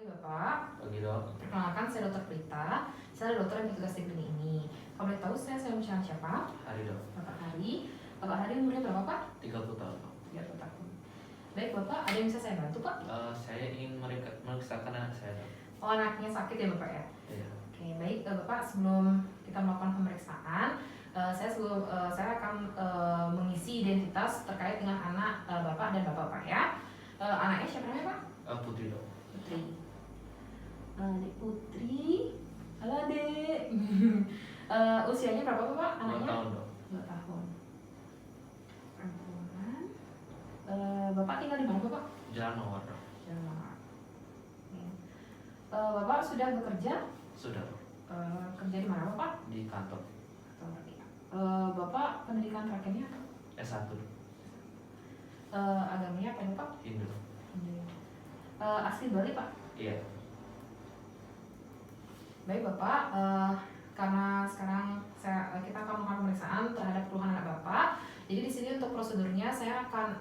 Pagi Bapak. Pagi dok. Perkenalkan saya Dr. Prita. Saya adalah dokter yang bertugas di klinik ini. Kalau boleh tahu saya bicara siapa? Hari dok. Bapak Hari. Bapak Hari umurnya berapa Pak? 30 tahun dok. 30 tahun. Baik Bapak, ada yang bisa saya bantu Pak? Saya ingin memeriksakan anak saya dok. Oh, anaknya sakit ya Bapak ya? Iya. Oke, baik Bapak, sebelum kita melakukan pemeriksaan, saya akan mengisi identitas terkait dengan anak Bapak dan Bapak ya. Anaknya siapa namanya Pak? Putri dok. Putri. Adik Putri. Halo Dek. Usianya berapa Pak 2 anaknya? tahun dok. 2 tahun. Perempuan. Bapak tinggal di mana Bapak? Jalan Mawar dok. Jalan. Bapak sudah bekerja? Sudah dok. Kerja di mana Bapak? Di kantor. Bapak pendidikan terakhirnya apa? S1 dok. Agamanya apa ya Pak? Hindu dok. Asli Bali Pak? Iya. Baik Bapak, karena sekarang kita akan melakukan pemeriksaan terhadap keluhan anak Bapak. Jadi di sini untuk prosedurnya saya akan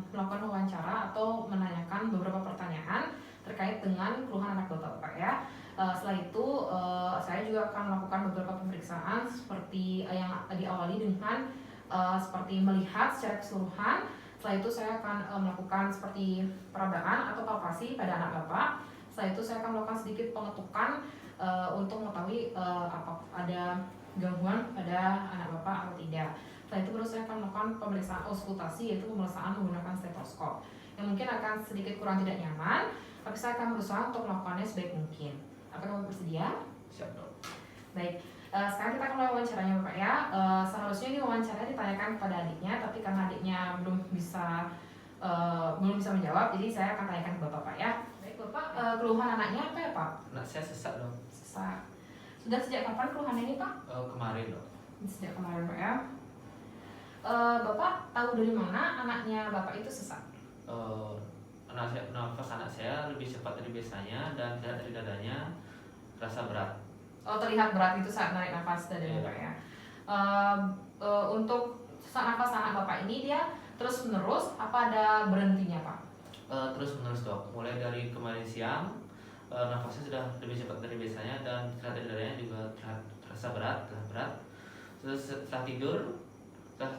melakukan wawancara atau menanyakan beberapa pertanyaan terkait dengan keluhan anak Bapak ya. Setelah itu saya juga akan melakukan beberapa pemeriksaan seperti yang diawali dengan seperti melihat secara keseluruhan. Setelah itu saya akan melakukan seperti perabaan atau palpasi pada anak Bapak. Setelah itu saya akan melakukan sedikit pengetukan untuk mengetahui apa ada gangguan pada anak Bapak atau tidak. Setelah itu baru saya akan melakukan pemeriksaan auskultasi, yaitu pemeriksaan menggunakan stetoskop. Yang mungkin akan sedikit kurang tidak nyaman, tapi saya akan berusaha untuk melakukannya sebaik mungkin. Apakah kamu bersedia? Siap dok. Baik. Sekarang kita akan mulai wawancaranya Bapak ya. Seharusnya ini wawancara ditanyakan kepada adiknya, tapi karena adiknya belum bisa menjawab, jadi saya akan tanyakan ke Bapak ya. Baik Bapak, keluhan anaknya apa ya Pak? Anak saya sesak dok. Sesak. Sudah sejak kapan keluhannya ini Pak? Kemarin dok. Sejak kemarin Pak ya. Bapak tahu dari mana anaknya Bapak itu sesak? Nafas anak saya lebih cepat dari biasanya dan tidak dari dadanya terasa berat. Oh, terlihat berat itu saat narik nafas dari Iya. Bapak ya. Untuk sesak nafas anak Bapak ini dia terus menerus apa ada berhentinya Pak? Terus menerus dok. Mulai dari kemarin siang nafasnya sudah lebih cepat dari biasanya dan terasa dari dadanya juga terasa berat. Terus setelah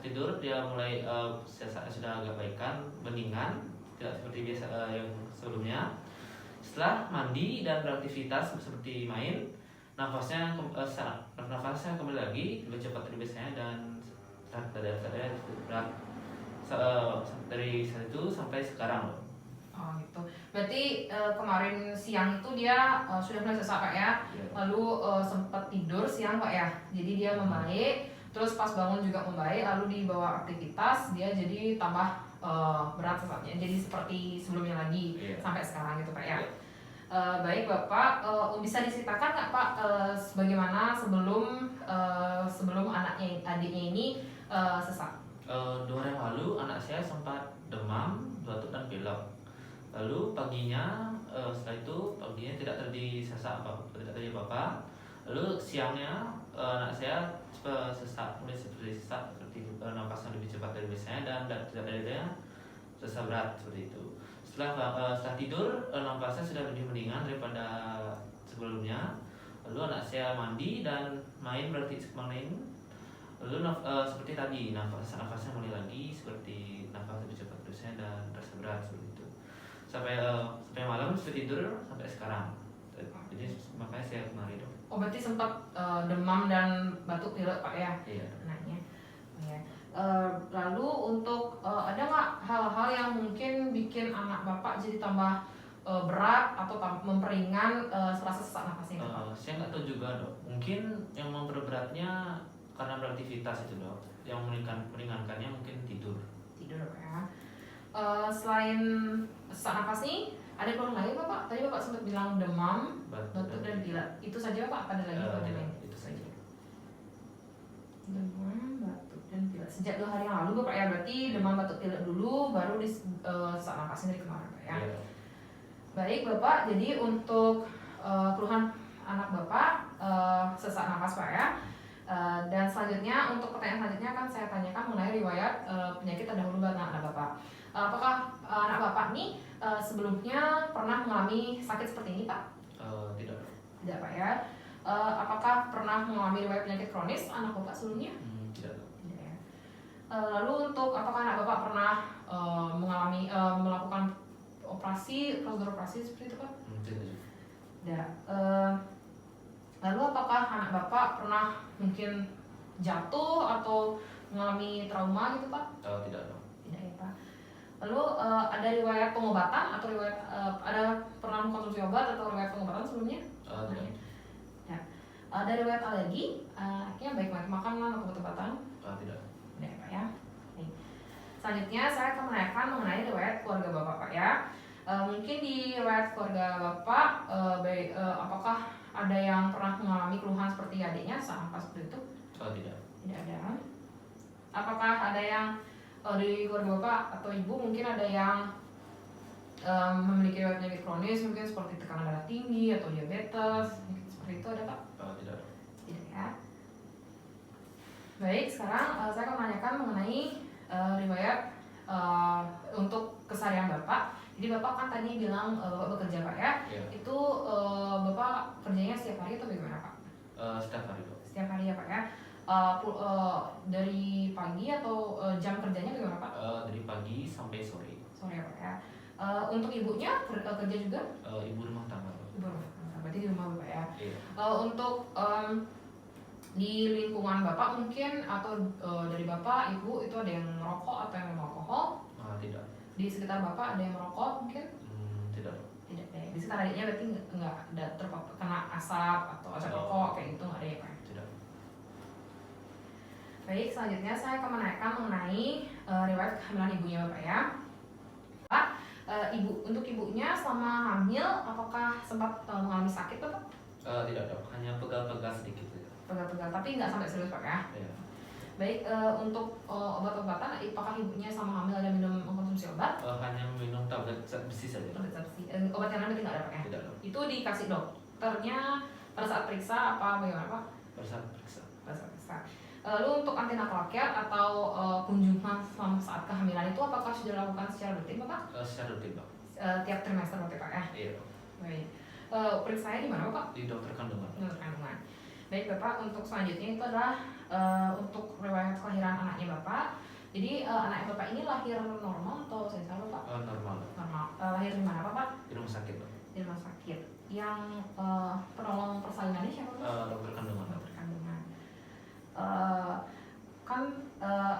tidur dia mulai sesaknya sudah agak baikan, mendingan, tidak seperti biasa yang sebelumnya. Setelah mandi dan beraktivitas seperti main, nafasnya kembali lagi lebih cepat dari biasanya dan dadanya berat dari saat itu sampai sekarang loh. Oh gitu. Berarti kemarin siang itu dia sudah mulai sesak Pak ya. Iya. Lalu sempat tidur siang Pak ya. Jadi dia membaik. Terus pas bangun juga membaik. Lalu dibawa aktivitas dia jadi tambah berat sesaknya. Jadi seperti sebelumnya lagi. Iya. Sampai sekarang gitu Pak ya. Iya. Baik Bapak, bisa diceritakan nggak Pak bagaimana sebelum adiknya ini sesak? 2 hari yang lalu anak saya sempat demam, batuk dan pilek. Lalu paginya tidak terjadi sesak tidak apa-apa. Lalu siangnya anak saya sesak seperti nafasnya lebih cepat dari biasanya dan tidak ada sesak berat seperti itu. Setelah tidur nafasnya sudah lebih mendingan daripada sebelumnya. Lalu anak saya mandi dan main lalu seperti tadi nafasnya mulai lagi seperti nafas lebih cepat biasanya dan terasa berat seperti itu sampai malam sudah tidur sampai sekarang. Jadi makanya saya kemari dok. Oh berarti sempat demam dan batuk pilek Pak ya? Iya. Anaknya. Ya. Lalu untuk ada nggak hal-hal yang mungkin bikin anak Bapak jadi tambah berat atau memperingan rasa sesak nafasnya? Saya nggak tahu juga dok. Mungkin yang memperberatnya karena beraktivitas itu dok. Yang meringankannya mungkin tidur. Tidur Pak ya. Selain sesak nafas nih, ada keluhan lain Bapak? Tadi Bapak sempat bilang demam, batuk dan pilek. Itu saja Pak? Ada lagi keluhan lain? Itu saja. Demam, batuk dan pilek. Sejak 2 hari yang lalu Bapak ya, berarti demam, batuk, pilek dulu, baru sesak nafasnya dari kemarin Pak ya. Iya. Baik Bapak, jadi untuk keluhan anak Bapak sesak nafas Pak ya. Dan selanjutnya untuk pertanyaan selanjutnya akan saya tanyakan mengenai riwayat penyakit terdahulu pada anak Bapak. Apakah anak Bapak nih sebelumnya pernah mengalami sakit seperti ini Pak? Tidak. Tidak Pak ya. Apakah pernah mengalami riwayat penyakit kronis anak Bapak sebelumnya? Tidak. Tidak ya. Lalu untuk apakah anak Bapak pernah mengalami melakukan prosedur operasi seperti itu Pak? Tidak. Tidak. Lalu apakah anak Bapak pernah mungkin jatuh atau mengalami trauma gitu Pak? Tidak. Tidak ya Pak. Lalu ada riwayat pengobatan atau riwayat ada pernah mengkonsumsi obat atau riwayat pengobatan sebelumnya? Tidak. Ya. Ada riwayat alergi, baik makanan atau obat-obatan? Tidak. Tidak ya Pak ya. Baik. Selanjutnya saya akan menanyakan mengenai riwayat keluarga Bapak Pak ya. Mungkin di riwayat keluarga Bapak, apakah ada yang pernah mengalami keluhan seperti adiknya sampai seperti itu? Tidak. Tidak ada. Apakah ada yang di keluarga Bapak atau Ibu mungkin ada yang memiliki riwayat penyakit kronis mungkin seperti tekanan darah tinggi atau diabetes seperti itu ada Pak? Tidak. Tidak ya. Baik, sekarang saya akan menanyakan mengenai riwayat untuk keseharian Bapak. Jadi Bapak kan tadi bilang Bapak bekerja Pak ya. Iya. Itu Bapak kerjanya setiap hari atau bagaimana Pak? Setiap hari, Pak. Setiap hari ya Pak ya. Dari pagi atau jam kerjanya bagaimana Pak? Dari pagi sampai sore. Sore ya Pak ya. Untuk ibunya kerja juga? Ibu rumah tangga, Pak. Ibu rumah tangga, berarti di rumah Bapak ya. Iya. Untuk di lingkungan Bapak mungkin atau dari Bapak, Ibu itu ada yang merokok atau yang minum alkohol? Tidak. Di sekitar Bapak ada yang merokok mungkin? Tidak. Tidak ya. Di sekitar adiknya berarti nggak ada kena asap atau asap rokok kayak gitu nggak ada ya Pak? Tidak. Baik, selanjutnya saya akan menanyakan mengenai riwayat kehamilan ibunya Bapak ya. Pak, untuk ibunya selama hamil apakah sempat mengalami sakit Bapak? Tidak, Dok. Hanya pegal-pegal sedikit saja. Pegal-pegal, tapi nggak sampai serius Pak ya? Iya. Baik, untuk obat-obatan, apakah ibunya sama hamil ada minum mengkonsumsi obat? Hanya minum tablet zat besi saja. Obat besi. Obat yang lain berarti nggak ada Pak ya? Tidak, Dok. Itu dikasih dokternya pada saat periksa apa bagaimana Pak? Pada saat periksa. Pada saat periksa. Lalu untuk antenatal care atau kunjungan selama saat kehamilan itu apakah sudah dilakukan secara rutin Bapak? Secara rutin, Pak. Tiap trimester berarti Pak ya? Iya. Baik. Periksanya di mana Pak? Di dokter kandungan. Dokter kandungan. Baik Bapak, untuk selanjutnya itu adalah untuk riwayat kelahiran anaknya Bapak. Jadi anak Bapak ini lahir normal atau sesar Bapak? Normal. Normal. Lahir di mana Bapak? Di rumah sakit, Pak. Di rumah sakit. Yang penolong persalinannya siapa Pak? Dokter kandungan. Dokter kandungan.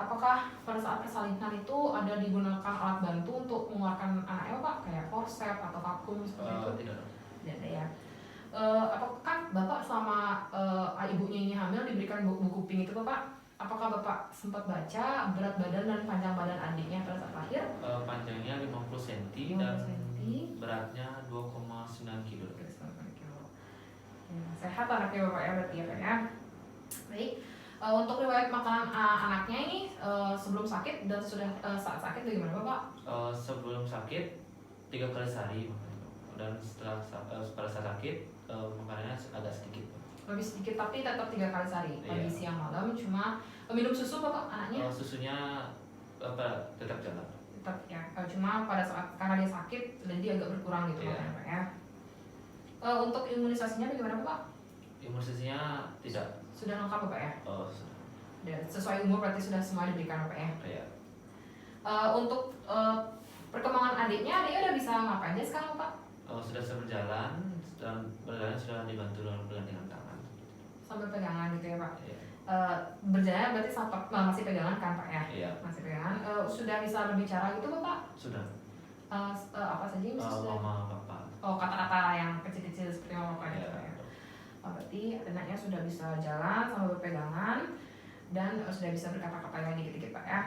Apakah pada saat persalinan itu ada digunakan alat bantu untuk mengeluarkan anaknya Pak? Kayak forceps atau vakum seperti itu? Tidak. Tidak ada ya. Apakah Bapak selama ibunya ini hamil diberikan buku pink itu Bapak? Apakah Bapak sempat baca berat badan dan panjang badan adiknya pada saat lahir? Panjangnya 50 cm 50 dan cm. beratnya 2,9 kg. Ya, sehat anaknya Bapak ya berarti ya Pak ya. Baik. Untuk riwayat makanan anaknya ini sebelum sakit dan sudah saat sakit bagaimana Bapak? Sebelum sakit 3 kali sehari dan setelah pada saat sakit makanannya agak sedikit. Lebih sedikit tapi tetap 3 kali sehari pagi Iya. siang malam. Cuma minum susu Bapak anaknya? Susunya tetap jalan. Tetap ya. Cuma pada saat karena dia sakit jadi agak berkurang gitu Iya. Pak ya. Untuk imunisasinya bagaimana Bapak? Imunisasinya tidak. Sudah lengkap Bapak ya? Sudah. Dan sesuai umur berarti sudah semua diberikan Bapak ya? Iya. Untuk perkembangan adiknya udah bisa ngapain aja sekarang Pak? Sudah berjalan dan berjalan sudah dibantu dengan tangan. Sambil pegangan gitu ya Pak? Iya. Berjalan berarti masih pegangan kan Pak ya? Iya. Masih pegangan. Sudah bisa berbicara gitu Bapak? Sudah. Apa saja yang bisa sudah? Mama, papa. Kata-kata yang kecil-kecil seperti mama papa gitu Iya. ya? Berarti anaknya sudah bisa jalan sambil berpegangan dan sudah bisa berkata-kata yang dikit-dikit Pak ya.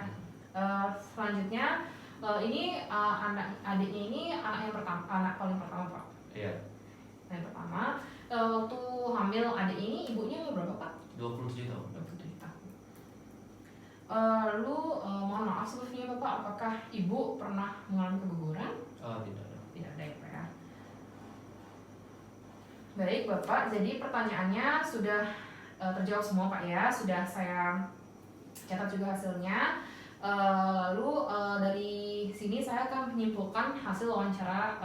Selanjutnya ini adiknya ini anak paling pertama Pak. Iya. Yang pertama waktu hamil adik ini ibunya berapa Pak? 27 tahun. 27 tahun. Lalu mohon maaf sebelumnya Bapak, apakah ibu pernah mengalami keguguran? Tidak. Tidak ada ya Pak ya. Baik Bapak, jadi pertanyaannya sudah terjawab semua Pak ya. Sudah saya catat juga hasilnya. Lalu dari sini saya akan menyimpulkan hasil wawancara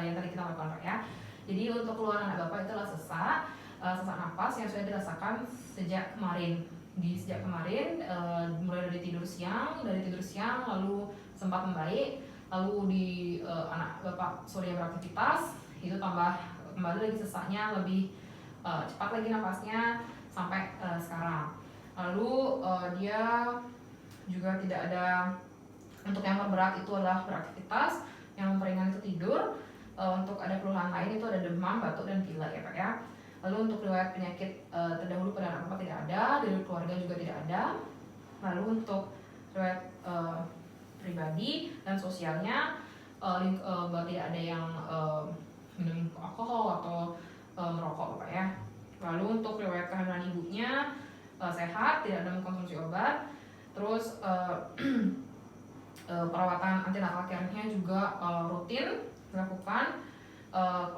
yang tadi kita lakukan Pak ya. Jadi untuk keluhan anak Bapak itu adalah sesak napas yang sudah dirasakan sejak kemarin. Sejak kemarin mulai dari tidur siang lalu sempat membaik, lalu di anak Bapak sore beraktivitas itu tambah kembali lagi sesaknya, lebih cepat lagi napasnya sampai sekarang. Lalu dia juga tidak ada, untuk yang terberat itu adalah beraktivitas, yang memperingan itu tidur. Untuk ada keluhan lain itu ada demam, batuk, dan pilek ya Pak ya. Lalu untuk riwayat penyakit terdahulu pada anak Bapak tidak ada, dari keluarga juga tidak ada. Lalu untuk riwayat pribadi dan sosialnya tidak ada yang minum alkohol atau merokok Bapak ya. Lalu untuk riwayat kehamilan ibunya sehat, tidak ada mengkonsumsi obat. Terus perawatan antinatal care-nya juga rutin dilakukan,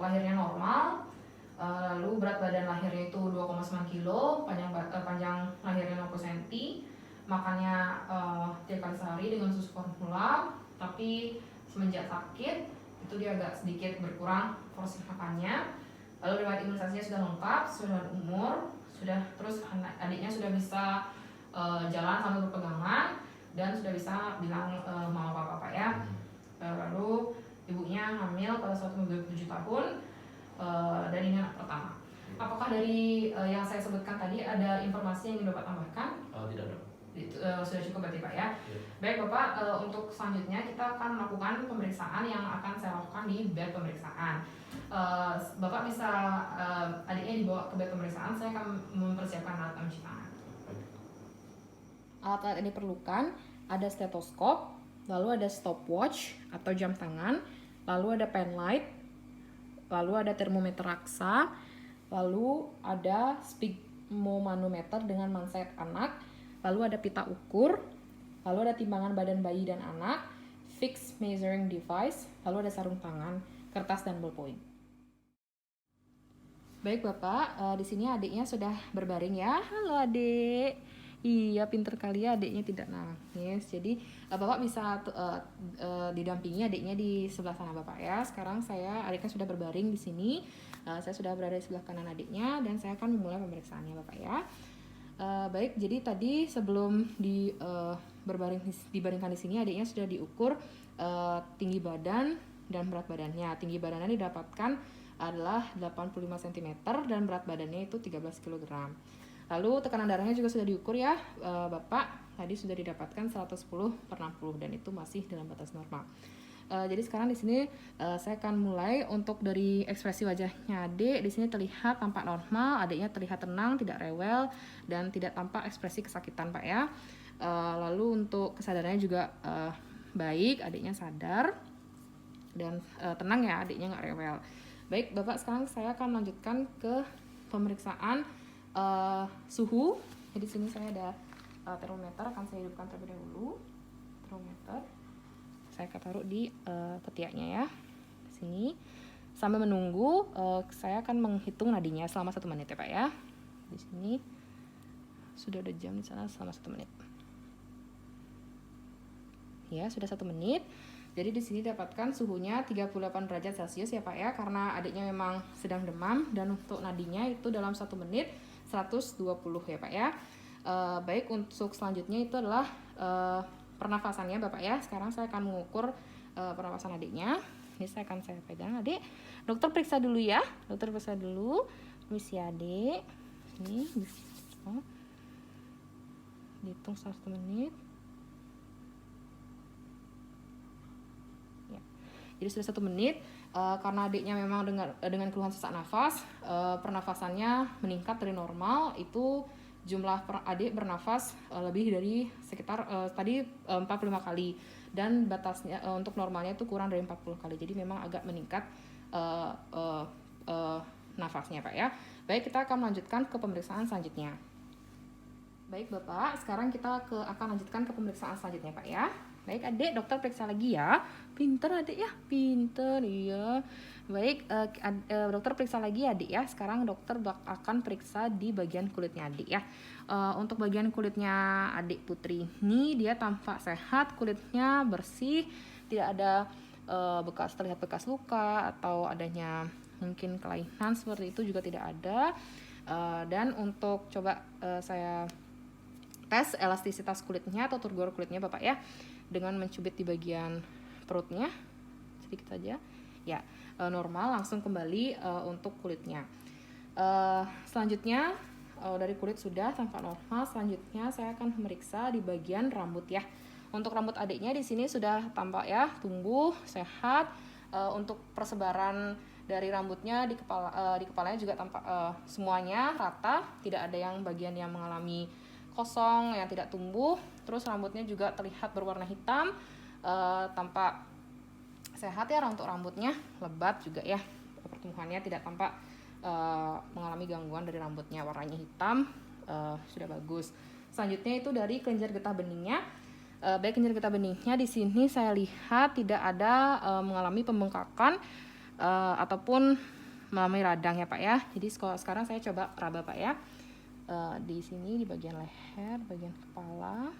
lahirnya normal, lalu berat badan lahirnya itu 2,9 kilo, panjang lahirnya 60 cm, makannya 3 kali sehari dengan susu formula, tapi semenjak sakit itu dia agak sedikit berkurang porsi makannya. Lalu riwayat imunisasinya sudah lengkap, sudah umur, terus adiknya sudah bisa jalan sambil berpegangan dan sudah bisa bilang mau apa-apa ya. Lalu ibunya hamil pada saat umur 27 tahun dan ini anak pertama. Apakah dari yang saya sebutkan tadi ada informasi yang ingin Bapak tambahkan? Tidak ada. Sudah cukup berarti Pak ya. Baik Bapak, untuk selanjutnya kita akan melakukan pemeriksaan yang akan saya lakukan di bed pemeriksaan. Bapak bisa adiknya dibawa ke bed pemeriksaan, saya akan mempersiapkan alat mencuci tangan. Alat-alat yang diperlukan ada stetoskop, lalu ada stopwatch atau jam tangan, lalu ada pen light, lalu ada termometer raksa, lalu ada sphygmomanometer dengan manset anak, lalu ada pita ukur, lalu ada timbangan badan bayi dan anak, fixed measuring device, lalu ada sarung tangan, kertas dan ballpoint. Baik Bapak, di sini adiknya sudah berbaring ya. Halo adik. Iya, pinter kali ya, adiknya tidak nangis. Jadi Bapak bisa didampingi adiknya di sebelah sana Bapak ya. Sekarang adiknya sudah berbaring di sini. Saya sudah berada di sebelah kanan adiknya dan saya akan memulai pemeriksaannya Bapak ya. Baik, jadi tadi sebelum dibaringkan di sini adiknya sudah diukur tinggi badan dan berat badannya. Tinggi badannya didapatkan adalah 85 cm dan berat badannya itu 13 kg. Lalu tekanan darahnya juga sudah diukur ya Bapak, tadi sudah didapatkan 110/60 dan itu masih dalam batas normal. Jadi sekarang di sini saya akan mulai untuk dari ekspresi wajahnya adik. Di sini terlihat tampak normal, adiknya terlihat tenang, tidak rewel dan tidak tampak ekspresi kesakitan Pak ya. Lalu untuk kesadarannya juga baik, adiknya sadar dan tenang ya, adiknya nggak rewel. Baik Bapak, sekarang saya akan melanjutkan ke pemeriksaan suhu. Jadi sini saya ada termometer, akan saya hidupkan terlebih dahulu. Termometer saya akan taruh di ketiaknya ya. Sini sambil menunggu saya akan menghitung nadinya selama 1 menit ya Pak ya. Di sini sudah ada jam di sana selama 1 menit. Ya, sudah 1 menit. Jadi di sini dapatkan suhunya 38 derajat Celcius ya Pak ya, karena adiknya memang sedang demam dan untuk nadinya itu dalam 1 menit 120 ya Pak ya. Baik, untuk selanjutnya itu adalah pernafasannya Bapak ya. Sekarang saya akan mengukur pernafasan adiknya. Ini saya pegang adik. Dokter periksa dulu ya. Dokter periksa dulu. Permisi adik. Ini dihitung 1 menit. Jadi sudah 1 menit, karena adiknya memang dengan keluhan sesak nafas, pernafasannya meningkat dari normal, itu jumlah adik bernafas lebih dari sekitar tadi 45 kali dan batasnya untuk normalnya itu kurang dari 40 kali. Jadi memang agak meningkat nafasnya Pak ya. Baik, kita akan melanjutkan ke pemeriksaan selanjutnya. Baik Bapak, sekarang kita akan lanjutkan ke pemeriksaan selanjutnya Pak ya. Baik adik, dokter periksa lagi ya. Pinter adik ya, pinter iya. Baik, dokter periksa lagi adik ya. Sekarang dokter akan periksa di bagian kulitnya adik ya. Untuk bagian kulitnya adik Putri ini dia tampak sehat, kulitnya bersih, tidak ada terlihat bekas luka atau adanya mungkin kelainan seperti itu juga tidak ada. Dan untuk coba saya tes elastisitas kulitnya atau turgor kulitnya Bapak ya, dengan mencubit di bagian perutnya sedikit saja ya, normal, langsung kembali untuk kulitnya. Selanjutnya dari kulit sudah tampak normal. Selanjutnya saya akan memeriksa di bagian rambut ya. Untuk rambut adiknya di sini sudah tampak ya tumbuh sehat. Untuk persebaran dari rambutnya di kepalanya juga tampak semuanya rata, tidak ada yang bagian yang mengalami kosong yang tidak tumbuh. Terus rambutnya juga terlihat berwarna hitam, tampak sehat ya untuk rambutnya, lebat juga ya, pertumbuhannya tidak tampak mengalami gangguan dari rambutnya, warnanya hitam, sudah bagus. Selanjutnya itu dari kelenjar getah beningnya. Baik kelenjar getah beningnya di sini saya lihat tidak ada mengalami pembengkakan ataupun mengalami radang ya Pak ya. Jadi sekarang saya coba raba Pak ya. Di sini di bagian leher, bagian kepala,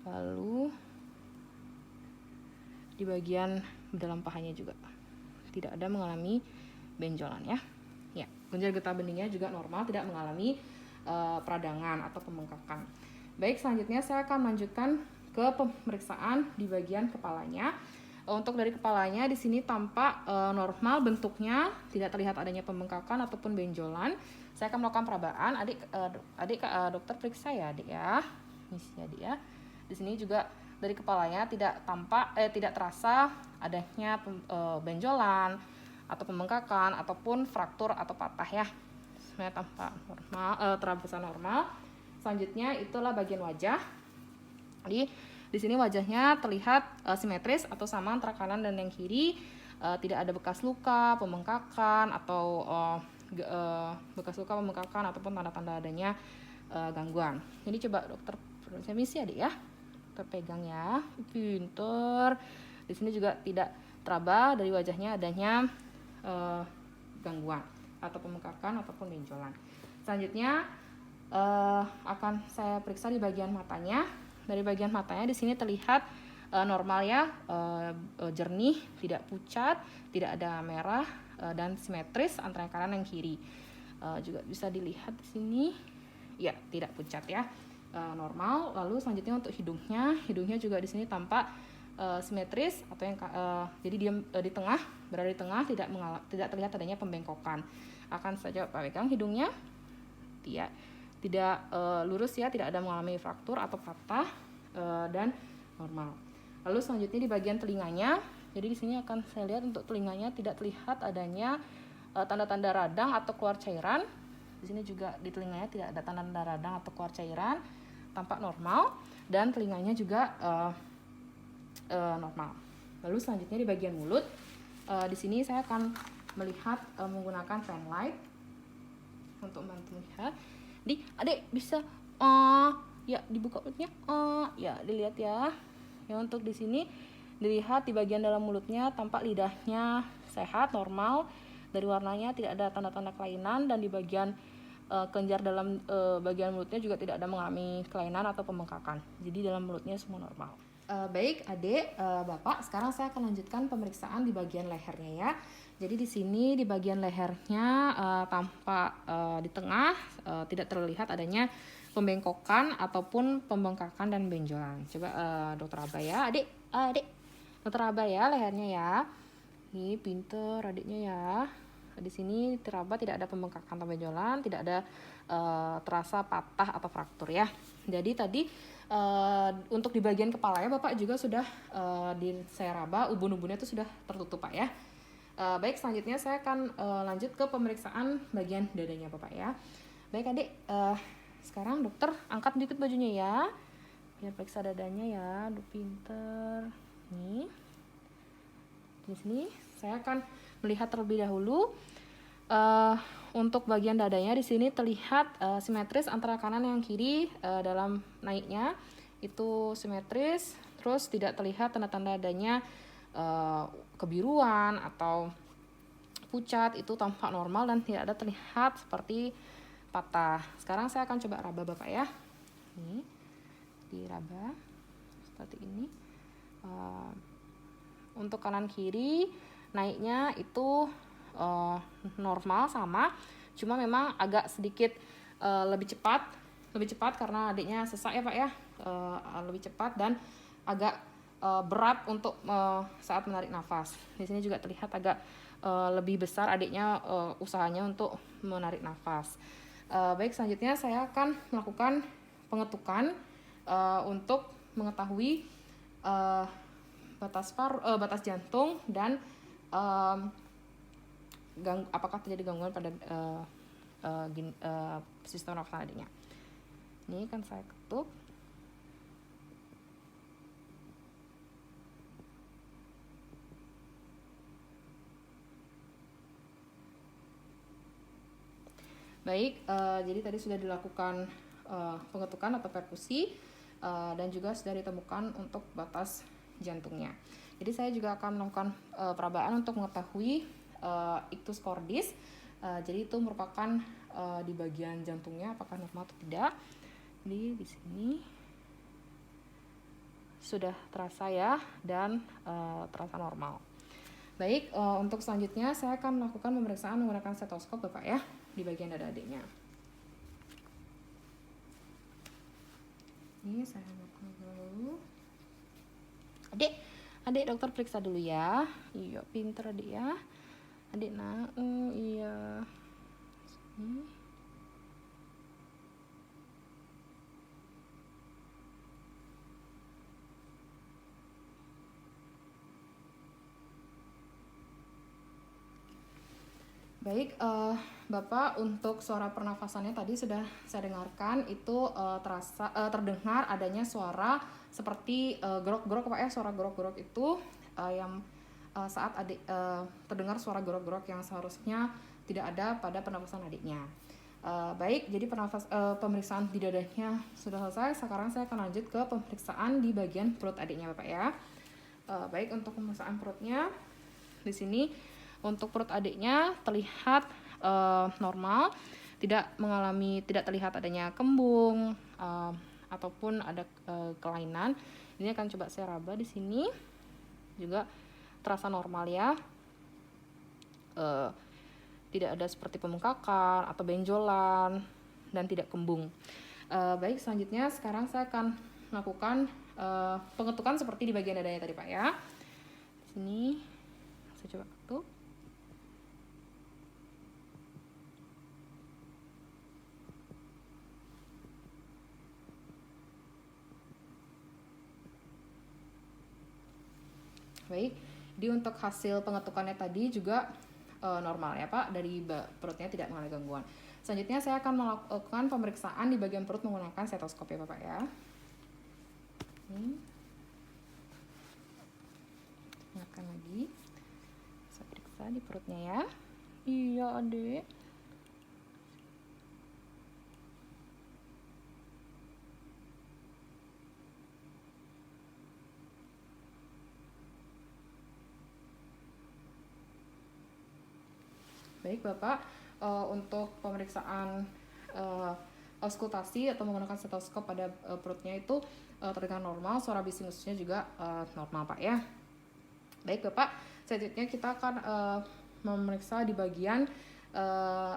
lalu di bagian dalam pahanya juga tidak ada mengalami benjolan ya. Ya, kelenjar getah beningnya juga normal, tidak mengalami peradangan atau pembengkakan. Baik, selanjutnya saya akan melanjutkan ke pemeriksaan di bagian kepalanya. Untuk dari kepalanya di sini tampak normal bentuknya, tidak terlihat adanya pembengkakan ataupun benjolan. Saya akan melakukan perabaan. Adik dokter periksa ya adik ya. Misi adik ya. Di sini juga dari kepalanya tidak terasa adanya benjolan atau pembengkakan ataupun fraktur atau patah ya. Semuanya tampak normal, terabusan normal. Selanjutnya itulah bagian wajah. Di sini wajahnya terlihat simetris atau sama antara kanan dan yang kiri, tidak ada bekas luka, pembengkakan atau ataupun tanda-tanda adanya gangguan. Jadi coba dokter permisi adik ya, terpegang ya, pinter. Di sini juga tidak teraba dari wajahnya adanya gangguan atau pembengkakan ataupun benjolan. Selanjutnya akan saya periksa di bagian matanya. Dari bagian matanya di sini terlihat normal ya, jernih, tidak pucat, tidak ada merah, dan simetris antara yang kanan dan kiri. Juga bisa dilihat di sini, ya tidak pucat ya, normal. Lalu selanjutnya untuk hidungnya juga di sini tampak simetris atau yang jadi dia berada di tengah, tidak terlihat adanya pembengkokan. Akan saja pegang hidungnya, tidak lurus ya, tidak ada mengalami fraktur atau patah, dan normal. Lalu selanjutnya di bagian telinganya, jadi di sini akan saya lihat untuk telinganya tidak terlihat adanya tanda-tanda radang atau keluar cairan. Di sini juga di telinganya tidak ada tanda-tanda radang atau keluar cairan, tampak normal, dan telinganya juga normal. Lalu selanjutnya di bagian mulut, di sini saya akan melihat menggunakan fan light untuk membantu melihat. Adik bisa ya dibuka mulutnya, ya dilihat ya. Ya untuk di sini dilihat di bagian dalam mulutnya tampak lidahnya sehat normal, dari warnanya tidak ada tanda-tanda kelainan, dan di bagian kelenjar dalam bagian mulutnya juga tidak ada mengalami kelainan atau pembengkakan. Jadi dalam mulutnya semua normal. Baik adik, bapak, sekarang saya akan lanjutkan pemeriksaan di bagian lehernya ya. Jadi di sini di bagian lehernya tampak di tengah tidak terlihat adanya pembengkokan ataupun pembengkakan dan benjolan. Coba dokter Aba ya, adik, dokter Aba ya lehernya ya. Ini pinter adiknya ya. Di sini teraba tidak ada pembengkakan atau benjolan, tidak ada terasa patah atau fraktur ya. Jadi tadi untuk di bagian kepalanya Bapak juga sudah saya raba, ubun-ubunnya itu sudah tertutup Pak ya. Baik, selanjutnya saya akan lanjut ke pemeriksaan bagian dadanya Bapak ya. Baik adik, sekarang dokter angkat dikit bajunya ya, biar periksa dadanya ya. Aduh pinter. Nih, di sini saya akan melihat terlebih dahulu. Untuk bagian dadanya di sini terlihat simetris antara kanan yang kiri dalam naiknya. itu simetris, terus tidak terlihat tanda-tanda adanya kebiruan atau pucat, itu tampak normal dan tidak ada terlihat seperti patah. Sekarang saya akan coba raba Bapak ya. Ini diraba seperti ini. Untuk kanan kiri naiknya itu normal sama, cuma memang agak sedikit lebih cepat karena adiknya sesak ya Pak ya, lebih cepat dan agak berat untuk saat menarik nafas. Di sini juga terlihat agak lebih besar adiknya usahanya untuk menarik nafas. Baik, selanjutnya saya akan melakukan pengetukan untuk mengetahui batas jantung dan apakah terjadi gangguan pada sistem nafas adiknya. Ini kan saya ketuk. Baik, jadi tadi sudah dilakukan pengetukan atau perkusi dan juga sudah ditemukan untuk batas jantungnya. Jadi saya juga akan melakukan perabaan untuk mengetahui ictus cordis. Jadi itu merupakan di bagian jantungnya apakah normal atau tidak. Jadi di sini sudah terasa ya dan terasa normal. Baik, untuk selanjutnya saya akan melakukan pemeriksaan menggunakan stetoskop Bapak ya di bagian dada adiknya. Ini saya lakukan dulu. Adik dokter periksa dulu ya. Iya, pinter adik ya. Adik iya. Sini. Baik, Bapak, untuk suara pernafasannya tadi sudah saya dengarkan, itu terdengar adanya suara seperti grok-grok Pak ya, suara grok-grok itu yang saat adik terdengar suara grok-grok yang seharusnya tidak ada pada pernafasan adiknya. Baik, jadi pemeriksaan di dadanya sudah selesai. Sekarang saya akan lanjut ke pemeriksaan di bagian perut adiknya Bapak ya. Baik, untuk pemeriksaan perutnya di sini. Untuk perut adiknya terlihat normal, tidak terlihat adanya kembung ataupun ada kelainan. Ini akan coba saya raba di sini, juga terasa normal ya, tidak ada seperti pembengkakan atau benjolan dan tidak kembung. Baik, selanjutnya sekarang saya akan melakukan pengetukan seperti di bagian dadanya tadi Pak ya. Di sini saya coba ketuk. Baik, di untuk hasil pengetukannya tadi juga normal ya Pak, dari perutnya tidak mengalami gangguan. Selanjutnya saya akan melakukan pemeriksaan di bagian perut menggunakan stetoskop ya Bapak ya. Gunakan lagi, saya periksa di perutnya ya. Iya adik. Baik Bapak, untuk pemeriksaan auskultasi atau menggunakan stetoskop pada perutnya itu terdengar normal, suara bising ususnya juga normal Pak ya. Baik Bapak, selanjutnya kita akan memeriksa di bagian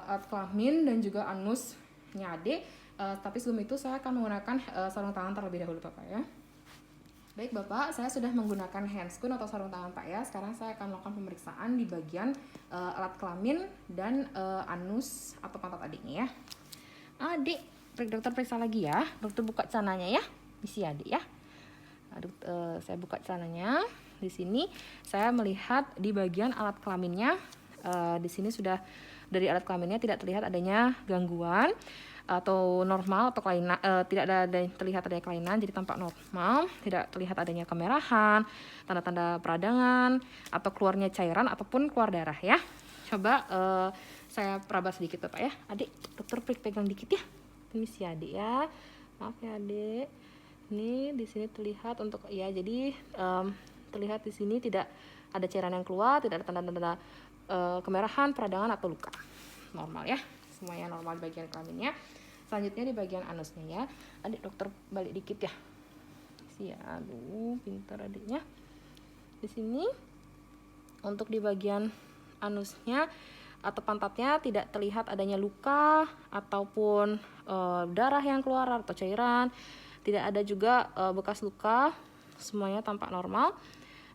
alat kelamin dan juga anusnya adik. Tapi sebelum itu saya akan menggunakan sarung tangan terlebih dahulu Bapak ya. Baik Bapak, saya sudah menggunakan handscoon atau sarung tangan Pak ya. Sekarang saya akan melakukan pemeriksaan di bagian alat kelamin dan anus atau pantat adiknya ya. Adik, dokter periksa lagi ya. Dokter buka celananya ya. Misi adik ya. Saya buka celananya. Di sini saya melihat di bagian alat kelaminnya. Di sini sudah dari alat kelaminnya tidak terlihat adanya gangguan atau normal atau kelainan, tidak ada terlihat adanya kelainan, jadi tampak normal, tidak terlihat adanya kemerahan, tanda-tanda peradangan atau keluarnya cairan ataupun keluar darah ya. Coba saya peraba sedikit Bapak ya. Adik, dokter pegang dikit ya. Permisi adik ya. Maaf ya adik. Ini di sini terlihat untuk ya, jadi terlihat di sini tidak ada cairan yang keluar, tidak ada tanda-tanda kemerahan, peradangan atau luka. Normal ya, semuanya normal di bagian kelaminnya. Selanjutnya di bagian anusnya ya. Adik dokter balik dikit ya. Aduh, pintar adiknya. Di sini untuk di bagian anusnya atau pantatnya tidak terlihat adanya luka ataupun darah yang keluar atau cairan. Tidak ada juga bekas luka, semuanya tampak normal.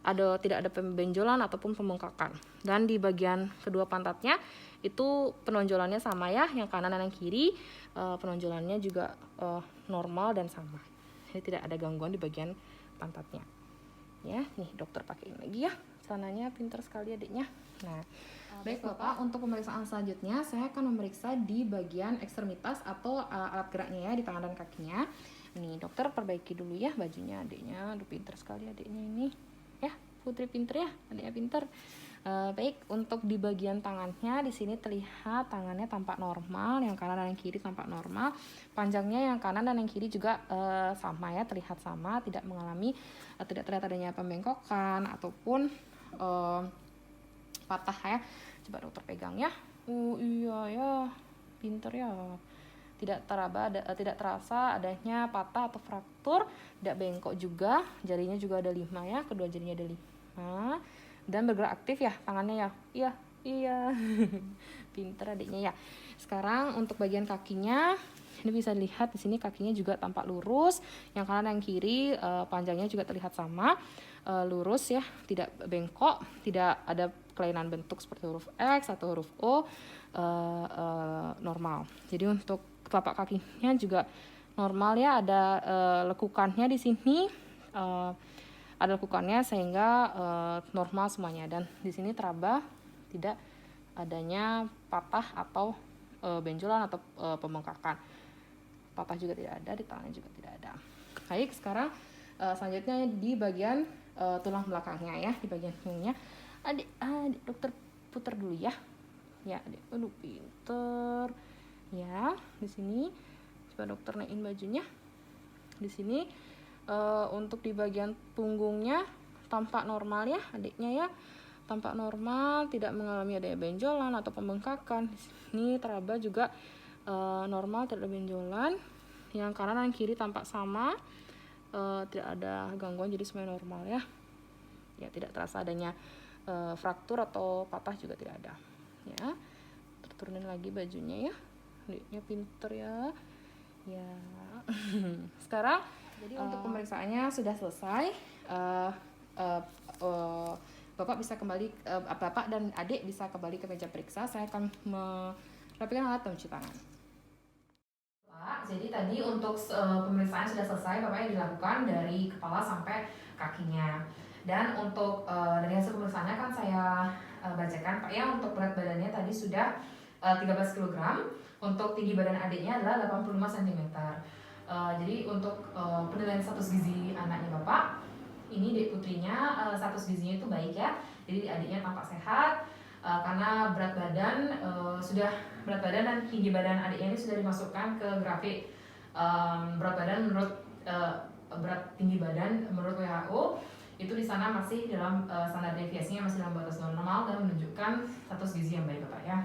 Tidak ada pembenjolan ataupun pembengkakan. Dan di bagian kedua pantatnya itu penonjolannya sama ya, yang kanan dan yang kiri penonjolannya juga normal dan sama. Jadi tidak ada gangguan di bagian pantatnya. Ya, nih dokter pakein lagi ya. Celananya pintar sekali adiknya. Nah, baik Bapak, untuk pemeriksaan selanjutnya saya akan memeriksa di bagian ekstremitas atau alat geraknya ya, di tangan dan kakinya. Nih dokter perbaiki dulu ya bajunya adiknya. Aduh, pintar sekali adiknya ini. Ya, Putri pintar ya, adiknya pintar. Baik, untuk di bagian tangannya di sini terlihat tangannya tampak normal, yang kanan dan yang kiri tampak normal. Panjangnya yang kanan dan yang kiri juga sama ya, terlihat sama, tidak terlihat adanya pembengkokan ataupun patah ya. Coba dokter pegang ya. Oh iya ya, pintar ya. Tidak terasa adanya patah atau fraktur, tidak bengkok juga, jarinya juga ada 5 ya, kedua jarinya ada 5 dan bergerak aktif ya tangannya ya. Iya pinter adiknya ya. Sekarang untuk bagian kakinya ini bisa dilihat di sini kakinya juga tampak lurus, yang kanan yang kiri panjangnya juga terlihat sama, lurus ya, tidak bengkok, tidak ada kelainan bentuk seperti huruf X atau huruf O, normal. Jadi untuk telapak kakinya juga normal ya, ada lekukannya di sini, ada lekukannya sehingga normal semuanya. Dan di sini teraba tidak adanya patah atau benjolan atau pembengkakan. Patah juga tidak ada, di tangannya juga tidak ada. Baik, sekarang selanjutnya di bagian tulang belakangnya ya, di bagian punggungnya. Adik dokter putar dulu ya. Ya, adik. Aduh, pinter. Ya, di sini coba dokter naikin bajunya. Di sini untuk di bagian punggungnya tampak normal ya, adiknya ya. Tampak normal, tidak mengalami adanya benjolan atau pembengkakan. Di sini teraba juga normal, tidak ada benjolan. Yang kanan dan kiri tampak sama, tidak ada gangguan, jadi semuanya normal ya. Ya, tidak terasa adanya fraktur atau patah juga tidak ada. Ya, turunin lagi bajunya ya. Adiknya pinter ya. Ya. Sekarang jadi untuk pemeriksaannya sudah selesai. Bapak bisa kembali, Bapak dan adik bisa kembali ke meja periksa. Saya akan merapikan alat pencuci tangan. Pak, jadi tadi untuk pemeriksaan sudah selesai, Bapaknya dilakukan dari kepala sampai kakinya. Dan untuk dari hasil pemeriksaannya kan saya bacakan Pak ya, untuk berat badannya tadi sudah 13 kg, untuk tinggi badan adiknya adalah 85 cm. Jadi untuk penilaian status gizi anaknya Bapak, ini Dek Putrinya status gizinya itu baik ya. Jadi adiknya tampak sehat karena berat badan dan tinggi badan adiknya ini sudah dimasukkan ke grafik berat badan menurut berat tinggi badan menurut WHO. Itu di sana masih dalam standar deviasinya masih dalam batas normal dan menunjukkan status gizi yang baik Bapak ya.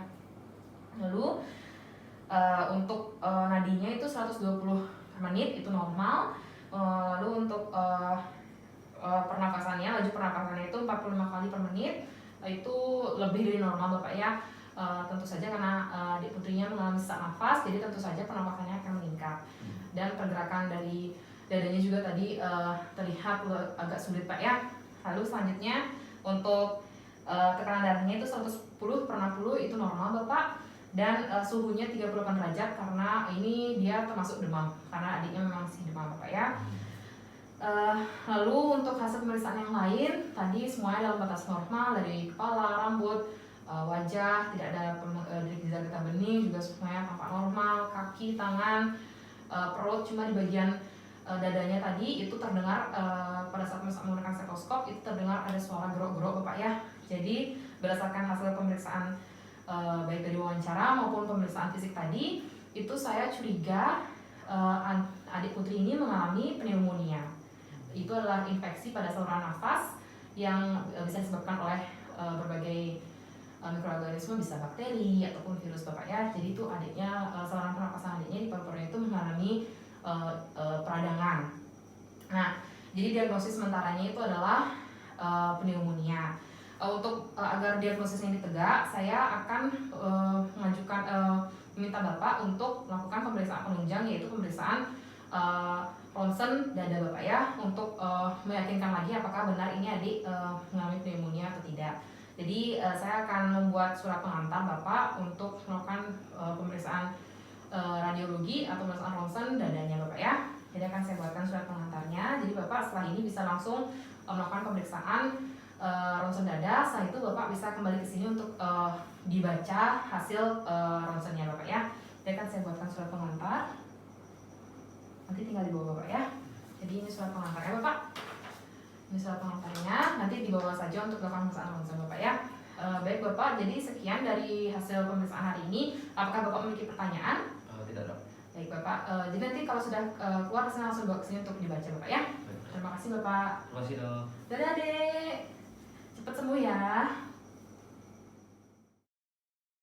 Lalu untuk nadinya itu 120 per menit, itu normal. Lalu untuk pernapasannya, laju pernapasannya itu 45 kali per menit, itu lebih dari normal Bapak ya. Tentu saja karena adik putrinya mengalami sesak nafas, jadi tentu saja pernapasannya akan meningkat. Dan pergerakan dari dadanya juga tadi terlihat agak sulit Pak ya. Lalu selanjutnya untuk tekanan darahnya itu 110 per 60, itu normal Bapak. Dan suhunya 38 derajat karena ini dia termasuk demam, karena adiknya memang masih demam Bapak ya. Lalu untuk hasil pemeriksaan yang lain tadi semuanya dalam batas normal, dari kepala, rambut, wajah, tidak ada gejala getah bening, juga semuanya tampak normal. Kaki, tangan, perut, cuma di bagian dadanya tadi itu terdengar pada saat menggunakan stetoskop itu terdengar ada suara gerok-gerok Bapak ya. Jadi berdasarkan hasil pemeriksaan baik dari wawancara maupun pemeriksaan fisik tadi, itu saya curiga adik putri ini mengalami pneumonia. Itu adalah infeksi pada saluran nafas yang bisa disebabkan oleh berbagai mikroorganisme, bisa bakteri ataupun virus Bapak ya. Jadi itu adiknya, saluran pernapasan adiknya di paru-parunya itu mengalami peradangan. Nah, jadi diagnosis sementaranya itu adalah pneumonia. Untuk agar diagnosis ini tegak, saya akan mengajukan meminta Bapak untuk melakukan pemeriksaan penunjang, yaitu pemeriksaan ronsen dada Bapak ya, untuk meyakinkan lagi apakah benar ini adik mengalami pneumonia atau tidak. Jadi saya akan membuat surat pengantar Bapak untuk melakukan pemeriksaan radiologi atau pemeriksaan ronsen dadanya Bapak ya. Jadi akan saya buatkan surat pengantarnya. Jadi Bapak setelah ini bisa langsung melakukan pemeriksaan ronsen dada. Setelah itu Bapak bisa kembali ke sini untuk dibaca hasil ronsennya Bapak ya. Jadi akan saya buatkan surat pengantar. Nanti tinggal dibawa Bapak ya. Jadi ini surat pengantarnya Bapak. Ini surat pengantarnya. Nanti dibawa saja untuk melakukan pemeriksaan ronsen Bapak ya. Baik Bapak, jadi sekian dari hasil pemeriksaan hari ini. Apakah Bapak memiliki pertanyaan? Tidak dok. Baik Bapak, jadi nanti kalau sudah keluar saya langsung bawa ke sini untuk dibaca Bapak ya. Baik. Terima kasih Bapak. Terima kasih dok. Dadah Dek, cepat sembuh ya.